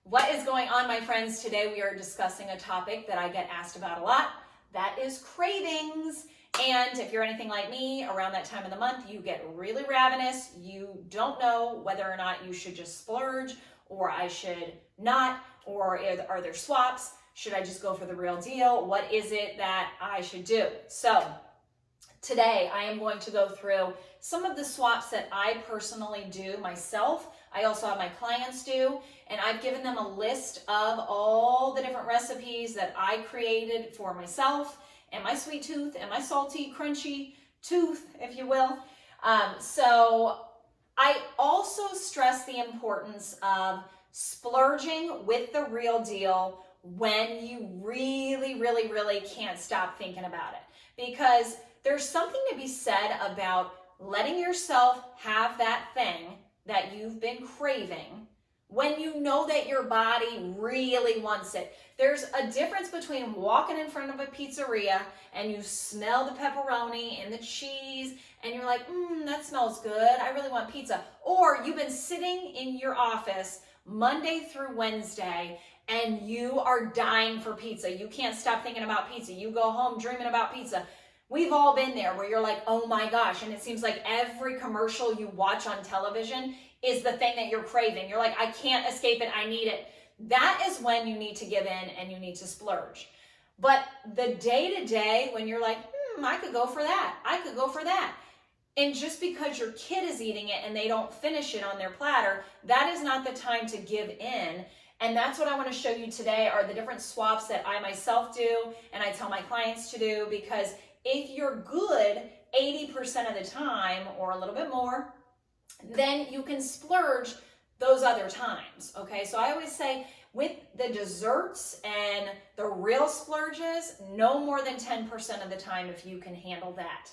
What is going on, my friends? Today we are discussing a topic that I get asked about a lot. That is cravings. And if you're anything like me, around that time of the month, you get really ravenous. You don't know whether or not you should just splurge or I should not, or are there swaps? Should I just go for the real deal? What is it that I should do? So today I am going to go through some of the swaps that I personally do myself. I also have my clients do, and I've given them a list of all the different recipes that I created for myself and my sweet tooth and my salty, crunchy tooth, if you will. So I also stress the importance of splurging with the real deal when you really can't stop thinking about it. Because there's something to be said about letting yourself have that thing that you've been craving when you know that your body really wants it. There's a difference between walking in front of a pizzeria and you smell the pepperoni and the cheese and you're like, that smells good, I really want pizza. Or you've been sitting in your office Monday through Wednesday and you are dying for pizza. You can't stop thinking about pizza. You go home dreaming about pizza. We've all been there where you're like, oh my gosh, and it seems like every commercial you watch on television is the thing that you're craving. You're like, I can't escape it, I need it. That is when you need to give in and you need to splurge. But the day-to-day, when you're like, I could go for that, I could go for that. And just because your kid is eating it and they don't finish it on their platter, that is not the time to give in. And that's what I want to show you today are the different swaps that I myself do and I tell my clients to do, because if you're good 80% of the time or a little bit more, then you can splurge those other times, okay? So I always say with the desserts and the real splurges, no more than 10% of the time if you can handle that.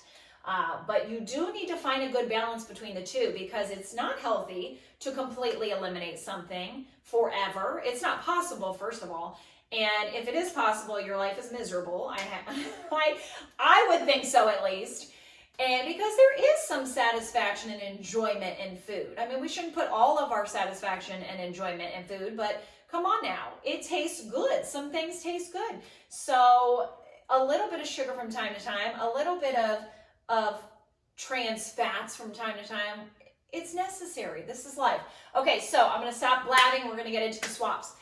But you do need to find a good balance between the two, because it's not healthy to completely eliminate something forever. It's not possible, first of all. And if it is possible, your life is miserable. I would think so, at least. And because there is some satisfaction and enjoyment in food. I mean, we shouldn't put all of our satisfaction and enjoyment in food, but come on now. It tastes good. Some things taste good. So a little bit of sugar from time to time, a little bit of trans fats from time to time, it's necessary. This is life. Okay, so I'm going to stop blabbing. We're going to get into the swaps.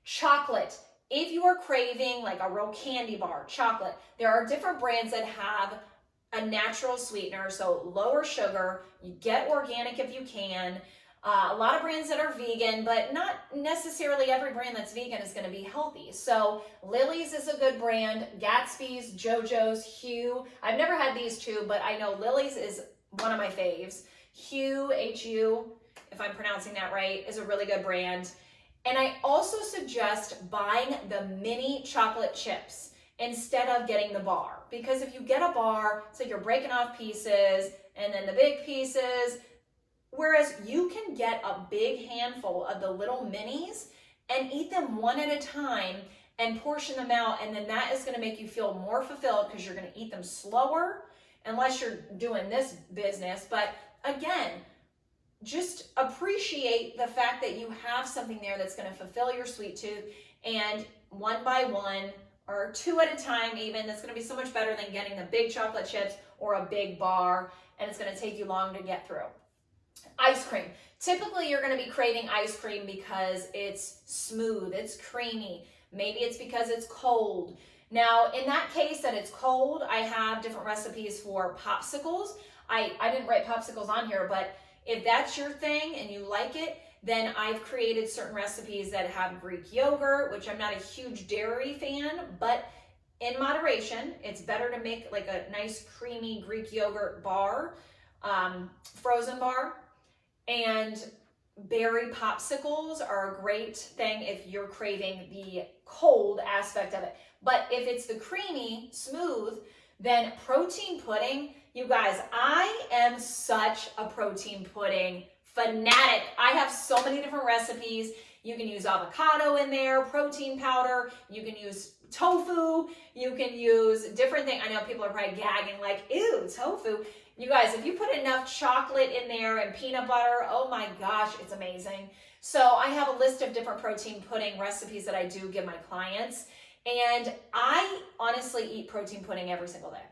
Chocolate. If you are craving like a real candy bar, chocolate, there are different brands that have a natural sweetener, so lower sugar. You get organic if you can. A lot of brands that are vegan, but not necessarily every brand that's vegan is going to be healthy. So Lily's is a good brand. Gatsby's, JoJo's, Hu. I've never had these two, but I know Lily's is one of my faves. Hu, H-U, if I'm pronouncing that right, is a really good brand. And I also suggest buying the mini chocolate chips instead of getting the bar. Because if you get a bar, it's like you're breaking off pieces and then the big pieces. Whereas you can get a big handful of the little minis and eat them one at a time and portion them out. And then that is going to make you feel more fulfilled because you're going to eat them slower, unless you're doing this business. But again, just appreciate the fact that you have something there that's going to fulfill your sweet tooth, and one by one or two at a time even, that's going to be so much better than getting the big chocolate chips or a big bar, and it's going to take you long to get through. Ice cream. Typically you're going to be craving ice cream because it's smooth, it's creamy. Maybe it's because it's cold. Now in that case that it's cold, I have different recipes for popsicles. I didn't write popsicles on here, but if that's your thing and you like it, then I've created certain recipes that have Greek yogurt, which I'm not a huge dairy fan, but in moderation. It's better to make like a nice creamy Greek yogurt bar, frozen bar. And berry popsicles are a great thing if you're craving the cold aspect of it. But if it's the creamy, smooth, then protein pudding. You guys, I am such a protein pudding fanatic. I have so many different recipes. You can use avocado in there, protein powder. You can use tofu. You can use different things. I know people are probably gagging like, ew, tofu. You guys, if you put enough chocolate in there and peanut butter, oh my gosh, it's amazing. So I have a list of different protein pudding recipes that I do give my clients. And I honestly eat protein pudding every single day.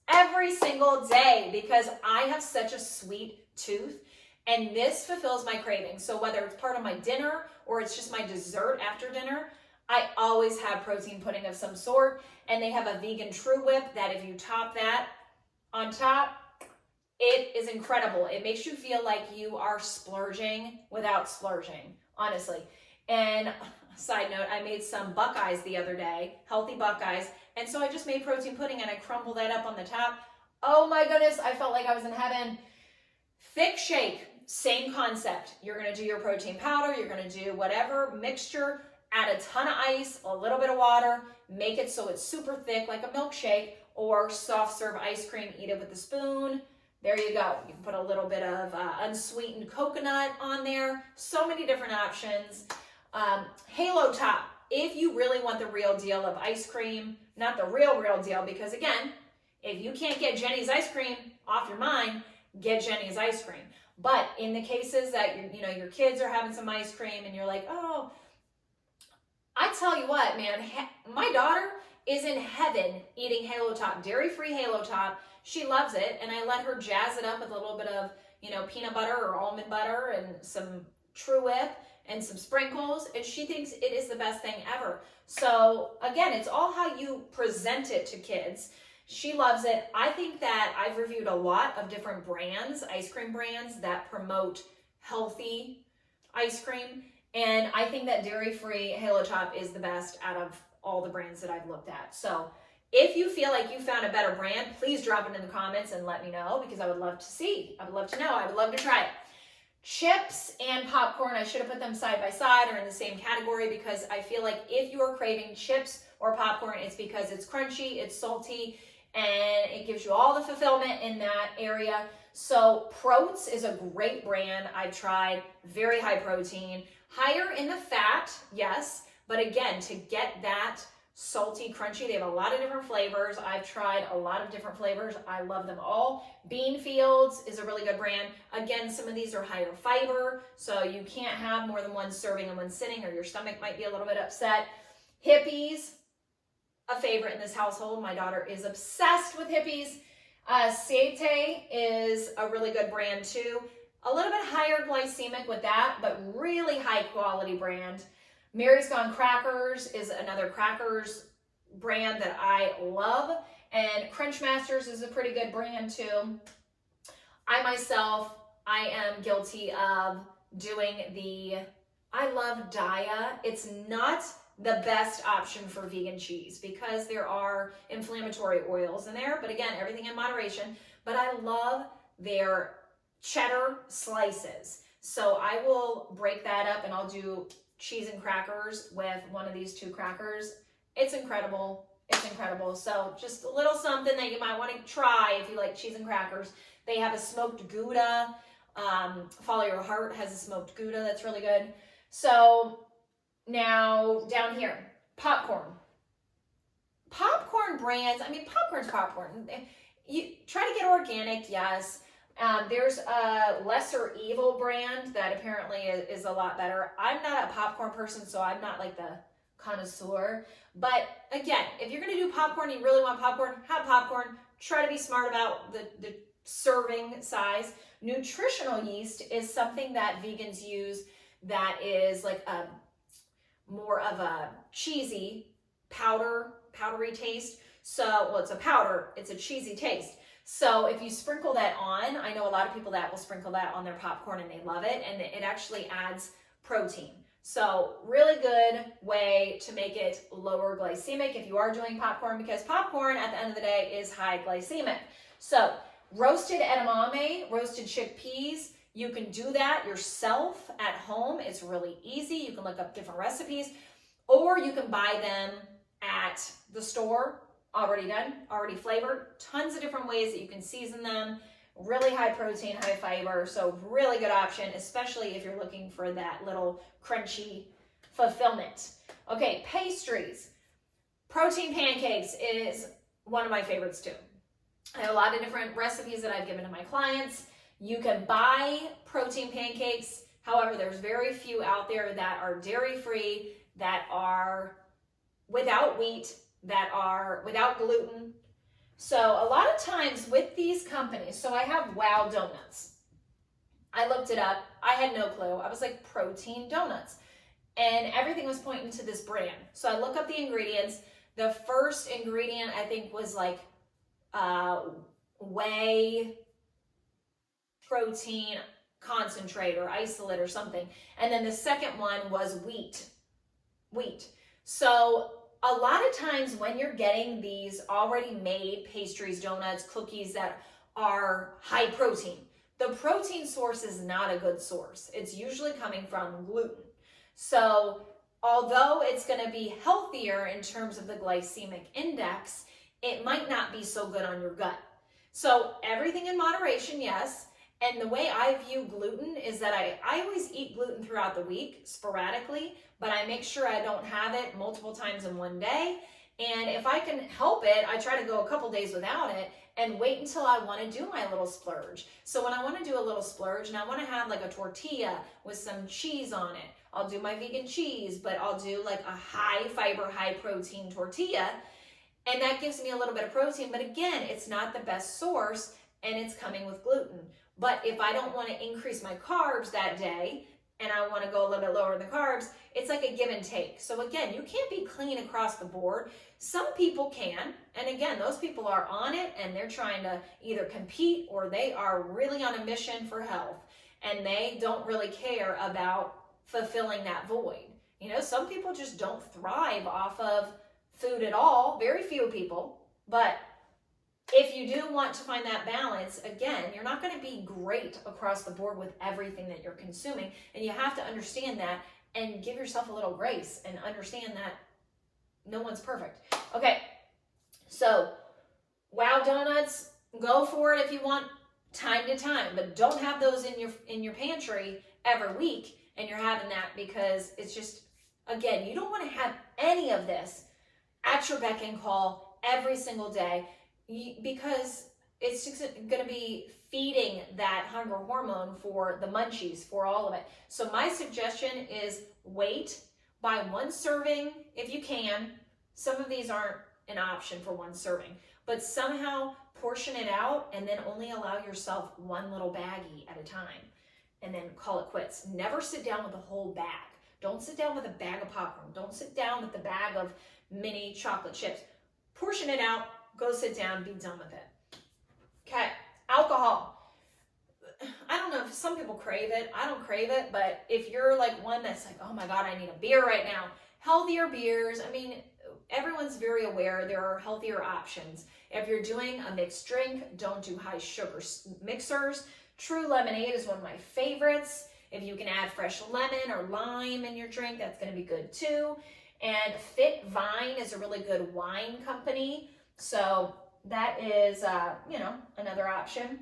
Every single day, because I have such a sweet tooth and this fulfills my cravings. So whether it's part of my dinner or it's just my dessert after dinner, I always have protein pudding of some sort. And they have a vegan True Whip that if you top that on top, it is incredible. It makes you feel like you are splurging without splurging, honestly. And side note, I made some Buckeyes the other day, healthy Buckeyes. And so I just made protein pudding and I crumbled that up on the top. Oh my goodness, I felt like I was in heaven. Thick shake, same concept. You're gonna do your protein powder, you're gonna do whatever mixture, add a ton of ice, a little bit of water, make it so it's super thick like a milkshake, or soft serve ice cream, eat it with a spoon. There you go. You can put a little bit of unsweetened coconut on there. So many different options. Halo top. If you really want the real deal of ice cream, not the real deal, because again, if you can't get Jenny's ice cream off your mind, get Jenny's ice cream. But in the cases that your kids are having some ice cream and you're like, oh, I tell you what, man, my daughter is in heaven eating Halo Top, dairy-free Halo Top. She loves it, and I let her jazz it up with a little bit of, peanut butter or almond butter and some True Whip and some sprinkles, and she thinks it is the best thing ever. So again, it's all how you present it to kids. She loves it. I think that I've reviewed a lot of different brands, ice cream brands that promote healthy ice cream, and I think that dairy-free Halo Top is the best out of all the brands that I've looked at. So if you feel like you found a better brand, please drop it in the comments and let me know, because I would love to see. I would love to know. I would love to try it. Chips and popcorn, I should have put them side by side or in the same category, because I feel like if you are craving chips or popcorn, it's because it's crunchy, it's salty, and it gives you all the fulfillment in that area. So Protein is a great brand. I've tried, very high protein, higher in the fat, yes, but again, to get that salty, crunchy, they have a lot of different flavors. I've tried a lot of different flavors. I love them all. Beanfields is a really good brand. Again, some of these are higher fiber, so you can't have more than one serving in one sitting or your stomach might be a little bit upset. Hippies, a favorite in this household. My daughter is obsessed with Hippies. Seeeerious is a really good brand too. A little bit higher glycemic with that, but really high quality brand. Mary's Gone Crackers is another crackers brand that I love, and Crunch Masters is a pretty good brand too. I am guilty of doing I love Daya. It's not the best option for vegan cheese because there are inflammatory oils in there, but again, everything in moderation. But I love their cheddar slices. So I will break that up and I'll do cheese and crackers with one of these two crackers. It's incredible. It's incredible. So just a little something that you might want to try if you like cheese and crackers. They have a smoked Gouda. Follow Your Heart has a smoked Gouda that's really good. So now down here, popcorn. Popcorn brands, popcorn's popcorn. You try to get organic, yes. There's a Lesser Evil brand that apparently is a lot better. I'm not a popcorn person, so I'm not like the connoisseur. But again, if you're going to do popcorn, you really want popcorn, have popcorn. Try to be smart about the serving size. Nutritional yeast is something that vegans use that is like more of a cheesy powdery taste. So, well, it's a powder, it's a cheesy taste. So if you sprinkle that on, I know a lot of people that will sprinkle that on their popcorn and they love it, and it actually adds protein. So really good way to make it lower glycemic if you are doing popcorn, because popcorn at the end of the day is high glycemic. So roasted edamame, roasted chickpeas, you can do that yourself at home. It's really easy. You can look up different recipes, or you can buy them at the store, already done, already flavored. Tons of different ways that you can season them. Really high protein, high fiber, so really good option, especially if you're looking for that little crunchy fulfillment. Okay, pastries. Protein pancakes is one of my favorites too. I have a lot of different recipes that I've given to my clients. You can buy protein pancakes. However, there's very few out there that are dairy-free, that are without wheat, that are without gluten. So a lot of times with these companies, so I have Wow Donuts. I looked it up. I had no clue. I was like, protein donuts. And everything was pointing to this brand. So I look up the ingredients. The first ingredient I think was like whey protein concentrate or isolate or something. And then the second one was wheat. So a lot of times when you're getting these already made pastries, donuts, cookies that are high protein, the protein source is not a good source. It's usually coming from gluten. So although it's going to be healthier in terms of the glycemic index, it might not be so good on your gut. So everything in moderation, yes. And the way I view gluten is that I always eat gluten throughout the week, sporadically, but I make sure I don't have it multiple times in one day. And if I can help it, I try to go a couple days without it and wait until I want to do my little splurge. So when I want to do a little splurge and I want to have like a tortilla with some cheese on it, I'll do my vegan cheese, but I'll do like a high fiber, high protein tortilla. And that gives me a little bit of protein, but again, it's not the best source and it's coming with gluten. But if I don't want to increase my carbs that day and I want to go a little bit lower in the carbs, it's like a give and take. So again, you can't be clean across the board. Some people can, and again, those people are on it and they're trying to either compete or they are really on a mission for health and they don't really care about fulfilling that void. You know, some people just don't thrive off of food at all, very few people, but if you do want to find that balance, again, you're not going to be great across the board with everything that you're consuming, and you have to understand that and give yourself a little grace and understand that no one's perfect. Okay, so Wow Donuts, go for it if you want time to time, but don't have those in your pantry every week and you're having that because it's just, again, you don't want to have any of this at your beck and call every single day, because it's just going to be feeding that hunger hormone for the munchies, for all of it. So my suggestion is wait, buy one serving if you can. Some of these aren't an option for one serving, but somehow portion it out and then only allow yourself one little baggie at a time and then call it quits. Never sit down with a whole bag. Don't sit down with a bag of popcorn. Don't sit down with the bag of mini chocolate chips. Portion it out. Go sit down, be done with it. Okay, alcohol. I don't know if some people crave it. I don't crave it, but if you're like one that's like, oh my God, I need a beer right now. Healthier beers. I mean, everyone's very aware there are healthier options. If you're doing a mixed drink, don't do high sugar mixers. True lemonade is one of my favorites. If you can add fresh lemon or lime in your drink, that's going to be good too. And Fit Vine is a really good wine company. So that is, another option.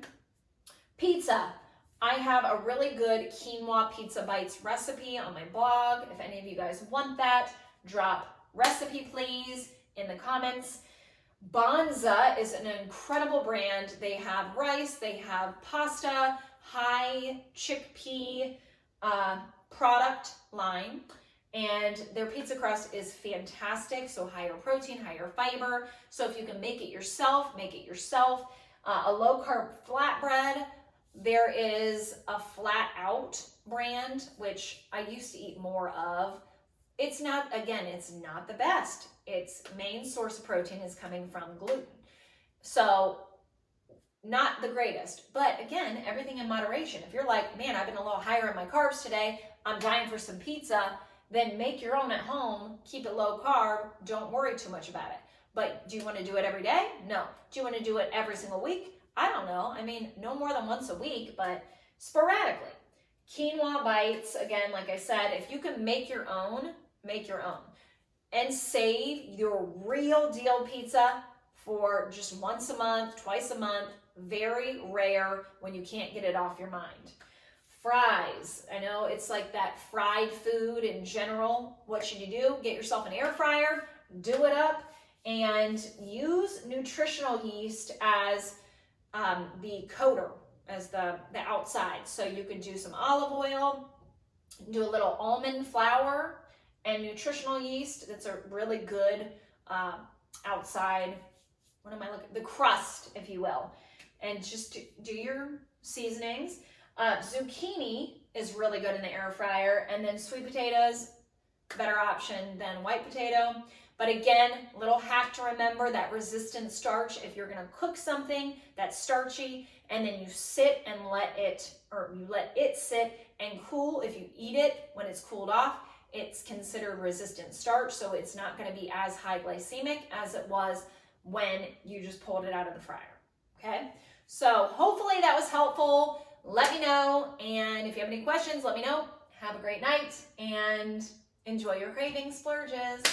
Pizza. I have a really good quinoa pizza bites recipe on my blog. If any of you guys want that, drop recipe please in the comments. Banza is an incredible brand. They have rice, they have pasta, high chickpea product line. And their pizza crust is fantastic, so higher protein, higher fiber. So if you can make it yourself, make it yourself. A low-carb flatbread. There is a Flat Out brand, which I used to eat more of. It's not the best. Its main source of protein is coming from gluten. So not the greatest, but again, everything in moderation. If you're like, man, I've been a little higher in my carbs today, I'm dying for some pizza, then make your own at home, keep it low carb, don't worry too much about it. But do you want to do it every day? No. Do you want to do it every single week? I don't know. I mean, no more than once a week, but sporadically. Quinoa bites, again, like I said, if you can make your own, make your own. And save your real deal pizza for just once a month, twice a month, very rare when you can't get it off your mind. Fries. I know it's like that fried food in general. What should you do? Get yourself an air fryer, do it up, and use nutritional yeast as the coater, as the outside. So you can do some olive oil, Do a little almond flour and nutritional yeast. That's a really good outside, what am I looking, the crust, if you will. And just do your seasonings. Zucchini is really good in the air fryer, and then sweet potatoes, better option than white potato. But again, little hack to remember, that resistant starch, if you're gonna cook something that's starchy and then you sit and let it sit and cool, if you eat it when it's cooled off, it's considered resistant starch, so it's not gonna be as high glycemic as it was when you just pulled it out of the fryer, okay? So hopefully that was helpful. Let me know, and if you have any questions, let me know. Have a great night, and enjoy your craving splurges.